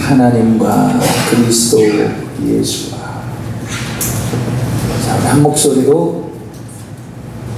하나님과 그리스도 예수와. 자, 한 목소리로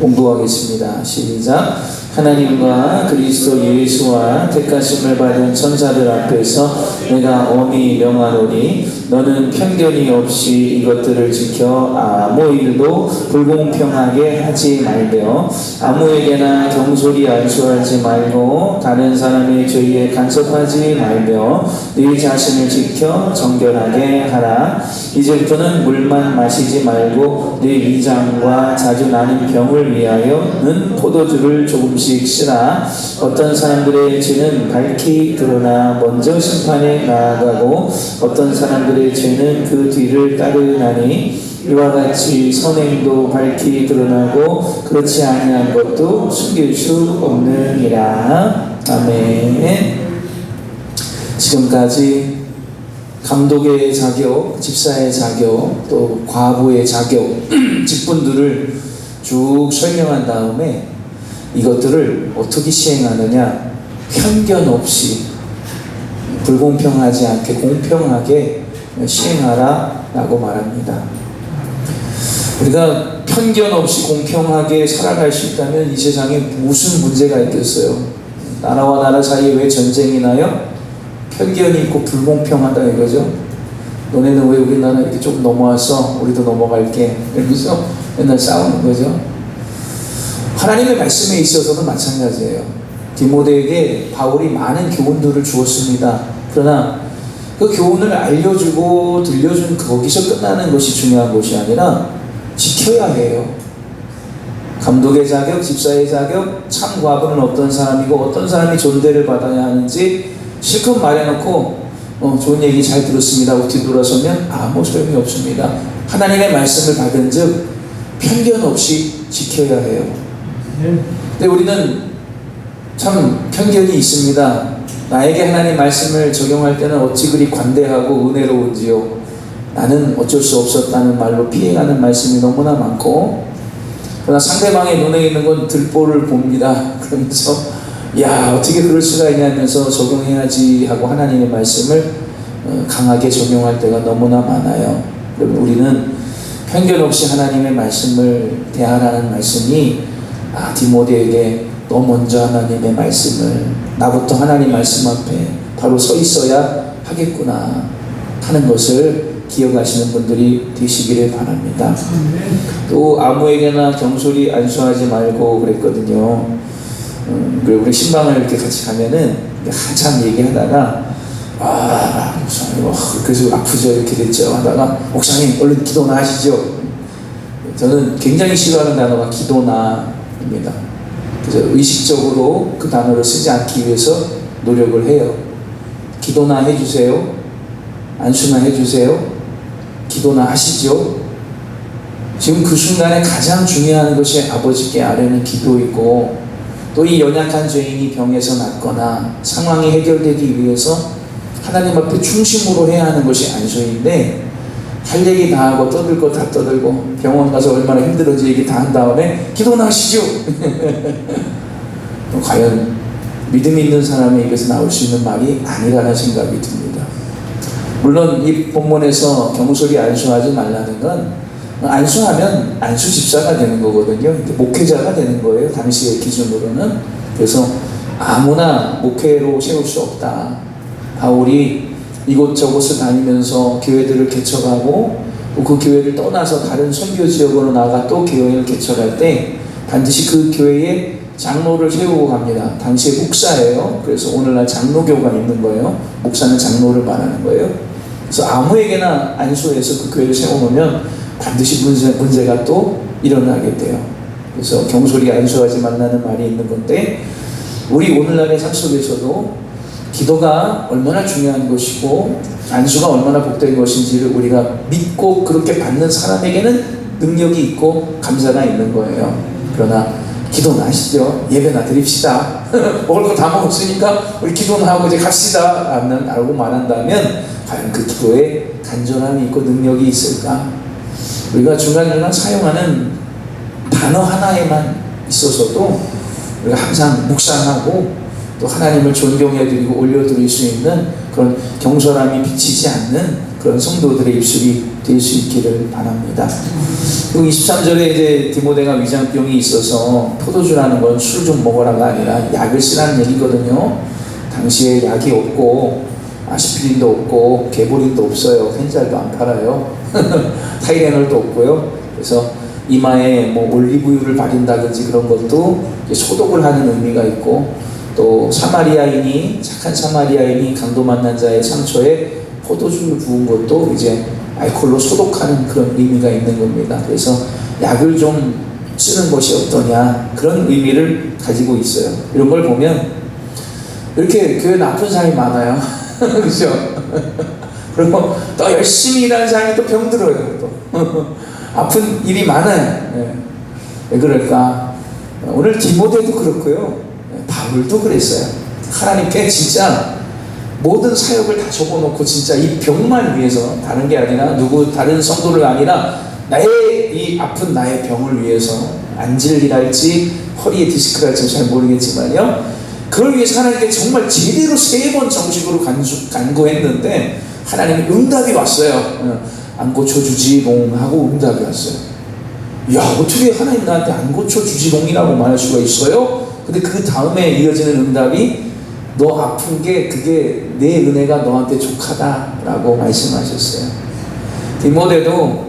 공부하겠습니다. 시작. 하나님과 그리스도 예수와 택하심을 받은 천사들 앞에서 내가 엄히 명하노니 너는 편견이 없이 이것들을 지켜 아무 일도 불공평하게 하지 말며 아무에게나 경솔히 안수하지 말고 다른 사람의 죄에 간섭하지 말며 네 자신을 지켜 정결하게 하라. 이제부터는 물만 마시지 말고 네 위장과 자주 나는 병을 위하여는 포도주를 조금씩 쓰라. 어떤 사람들의 죄는 밝히 드러나 먼저 심판에 나아가고 어떤 사람들의 죄는 그 뒤를 따르나니 이와 같이 선행도 밝히 드러나고 그렇지 아니한 것도 숨길 수 없느니라. 아멘. 지금까지 감독의 자격, 집사의 자격, 또 과부의 자격, 직분들을 쭉 설명한 다음에 이것들을 어떻게 시행하느냐, 편견 없이 불공평하지 않게 공평하게 시행하라 라고 말합니다. 우리가 편견 없이 공평하게 살아갈 수 있다면 이 세상에 무슨 문제가 있겠어요? 나라와 나라 사이에 왜 전쟁이 나요? 편견이 있고 불공평하다 이거죠. 너네는 왜 우리나라 이렇게 좀 넘어와서 우리도 넘어갈게 이러면서 맨날 싸우는 거죠. 하나님의 말씀에 있어서도 마찬가지예요. 디모데에게 바울이 많은 교훈들을 주었습니다. 그러나 그 교훈을 알려주고 들려준 거기서 끝나는 것이 중요한 것이 아니라 지켜야 해요. 감독의 자격, 집사의 자격, 참 과부는 어떤 사람이고 어떤 사람이 존대를 받아야 하는지 실컷 말해놓고 좋은 얘기 잘 들었습니다 하고 뒤돌아서면 아무 소용이 없습니다. 하나님의 말씀을 받은 즉 편견 없이 지켜야 해요. 근데 우리는 참 편견이 있습니다. 나에게 하나님 말씀을 적용할 때는 어찌 그리 관대하고 은혜로운지요. 나는 어쩔 수 없었다는 말로 피해가는 말씀이 너무나 많고, 그러나 상대방의 눈에 있는 건 들보를 봅니다. 그러면서 야 어떻게 그럴 수가 있냐면서 적용해야지 하고 하나님의 말씀을 강하게 적용할 때가 너무나 많아요. 여러분, 우리는 편견 없이 하나님의 말씀을 대하라는 말씀이 디모데에게 너 먼저 하나님의 말씀을, 나부터 하나님 말씀 앞에 바로 서 있어야 하겠구나 하는 것을 기억하시는 분들이 되시기를 바랍니다. 또 아무에게나 경솔히 안수하지 말고 그랬거든요. 그리고 우리 신방을 이렇게 같이 가면은 한참 얘기하다가 목사님 그래서 아프죠 이렇게 됐죠 하다가 목사님 얼른 기도나 하시죠. 저는 굉장히 싫어하는 단어가 기도나입니다. 그래서 의식적으로 그 단어를 쓰지 않기 위해서 노력을 해요. 기도나 해주세요. 안수나 해주세요. 기도나 하시죠. 지금 그 순간에 가장 중요한 것이 아버지께 아뢰는 기도이고, 또 이 연약한 죄인이 병에서 낫거나 상황이 해결되기 위해서 하나님 앞에 중심으로 해야 하는 것이 안수인데, 할 얘기 다 하고 떠들 거 다 떠들고 병원 가서 얼마나 힘들었지 얘기 다 한 다음에 기도나 하시죠. 과연 믿음 있는 사람의 입에서 나올 수 있는 말이 아니라는 생각이 듭니다. 물론 이 본문에서 경솔히 안수하지 말라는 건 안수하면 안수 집사가 되는 거거든요. 목회자가 되는 거예요. 당시의 기준으로는. 그래서 아무나 목회로 세울 수 없다. 바울이 이곳저곳을 다니면서 교회들을 개척하고 또 그 교회를 떠나서 다른 선교 지역으로 나가 또 교회를 개척할 때 반드시 그 교회에 장로를 세우고 갑니다. 당시에 목사예요. 그래서 오늘날 장로교가 있는 거예요. 목사는 장로를 말하는 거예요. 그래서 아무에게나 안수해서 그 교회를 세워놓으면 반드시 문제가 또 일어나게 돼요. 그래서 경솔히 안수하지 말라는 말이 있는 건데, 우리 오늘날의 삶 속에서도 기도가 얼마나 중요한 것이고 안수가 얼마나 복된 것인지를 우리가 믿고 그렇게 받는 사람에게는 능력이 있고 감사가 있는 거예요. 그러나 기도나 하시죠. 예배나 드립시다. 먹을 거 다 먹었으니까 우리 기도나 하고 이제 갑시다 라고 말한다면 과연 그 기도에 간절함이 있고 능력이 있을까? 우리가 중간중간 사용하는 단어 하나에만 있어서도 우리가 항상 묵상하고 또 하나님을 존경해드리고 올려드릴 수 있는 그런 경솔함이 비치지 않는 그런 성도들의 입술이 될 수 있기를 바랍니다. 그리고 23절에 이제 디모데가 위장병이 있어서 포도주라는 건 술 좀 먹어라가 아니라 약을 쓰라는 얘기거든요. 당시에 약이 없고 아스피린도 없고 개보린도 없어요. 펜잘도 안 팔아요. 타이레놀도 없고요. 그래서 이마에 뭐 올리브유를 바른다든지 그런 것도 소독을 하는 의미가 있고, 또 착한 사마리아인이 강도 만난 자의 상처에 포도주를 부은 것도 이제 알코올로 소독하는 그런 의미가 있는 겁니다. 그래서 약을 좀 쓰는 것이 어떠냐, 그런 의미를 가지고 있어요. 이런 걸 보면 이렇게 교회 나쁜 사람이 많아요. 그렇죠? 그리고 또 열심히 일하는 사람이 또 병들어요. 또 아픈 일이 많아요. 네. 왜 그럴까? 오늘 디모데도 그렇고요, 바울도 그랬어요. 하나님께 진짜 모든 사역을 다 접어놓고 진짜 이 병만 위해서, 다른 게 아니라 다른 성도를 아니라 이 아픈 나의 병을 위해서, 안질이랄지 허리에 디스크랄지 잘 모르겠지만요, 그걸 위해서 하나님께 정말 제대로 3번 정식으로 간구했는데 하나님이 응답이 왔어요. 안 고쳐주지롱 하고 응답이 왔어요. 야, 어떻게 하나님 나한테 안 고쳐주지롱이라고 말할 수가 있어요? 근데 그 다음에 이어지는 응답이, 너 아픈 게 그게 내 은혜가 너한테 족하다라고 말씀하셨어요. 디모데도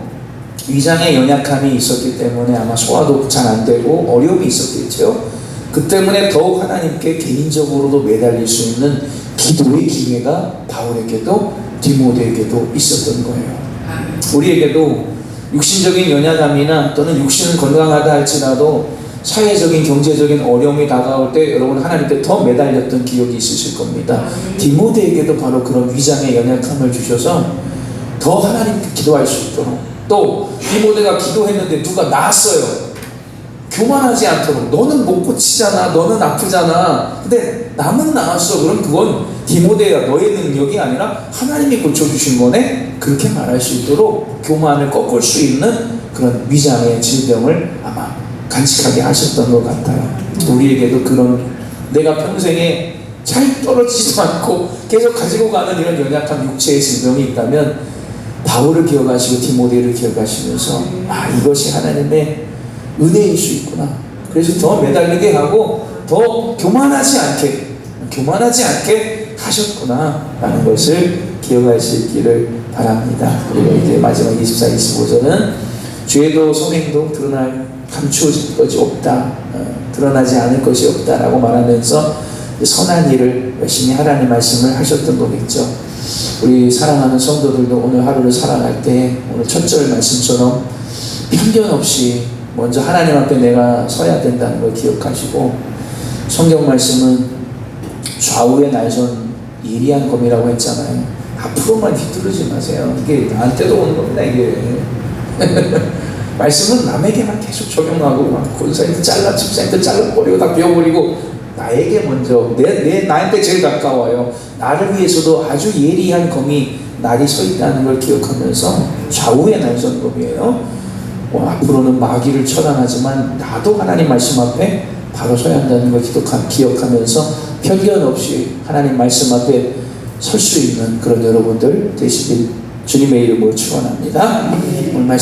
위장에 연약함이 있었기 때문에 아마 소화도 잘 안 되고 어려움이 있었겠죠. 그 때문에 더욱 하나님께 개인적으로도 매달릴 수 있는 기도의 기회가 바울에게도 디모데에게도 있었던 거예요. 우리에게도 육신적인 연약함이나 또는 육신은 건강하다 할지라도 사회적인 경제적인 어려움이 다가올 때 여러분 하나님께 더 매달렸던 기억이 있으실 겁니다. 디모데에게도 바로 그런 위장의 연약함을 주셔서 더 하나님께 기도할 수 있도록, 또 디모데가 기도했는데 누가 나았어요. 교만하지 않도록. 너는 못 고치잖아, 너는 아프잖아, 근데 남은 나았어. 그럼 그건 디모데야, 너의 능력이 아니라 하나님이 고쳐주신 거네, 그렇게 말할 수 있도록 교만을 꺾을 수 있는 그런 위장의 질병을 아마 간직하게 하셨던 것 같아요. 우리에게도 그런, 내가 평생에 잘 떨어지지도 않고 계속 가지고 가는 이런 연약한 육체의 질병이 있다면 바울을 기억하시고 디모데를 기억하시면서 이것이 하나님의 은혜일 수 있구나. 그래서 더 매달리게 하고 더 교만하지 않게 하셨구나 라는 것을 기억하시기를 바랍니다. 그리고 이제 마지막 24, 25절은 죄도 성행도 감추어질 것이 없다, 드러나지 않을 것이 없다라고 말하면서 선한 일을 열심히 하라는 말씀을 하셨던 거겠죠. 우리 사랑하는 성도들도 오늘 하루를 살아갈 때 오늘 첫 절 말씀처럼 편견 없이 먼저 하나님 앞에 내가 서야 된다는 걸 기억하시고, 성경 말씀은 좌우의 날선 예리한 검이라고 했잖아요. 앞으로만 뒤떨어지 마세요. 이게 나한테도 오는 겁니다. 이게 말씀은 남에게만 계속 적용하고 막 권사님도 잘라, 집사님도 잘라버리고 다 비워버리고 나에게 먼저, 나한테 제일 가까워요. 나를 위해서도 아주 예리한 검이 날이 서 있다는 걸 기억하면서, 좌우의 날선 검이에요. 앞으로는 마귀를 처단하지만 나도 하나님 말씀 앞에 바로 서야 한다는 걸 기억하면서 편견 없이 하나님 말씀 앞에 설 수 있는 그런 여러분들 되시길 주님의 이름으로 축원합니다. 오늘 말씀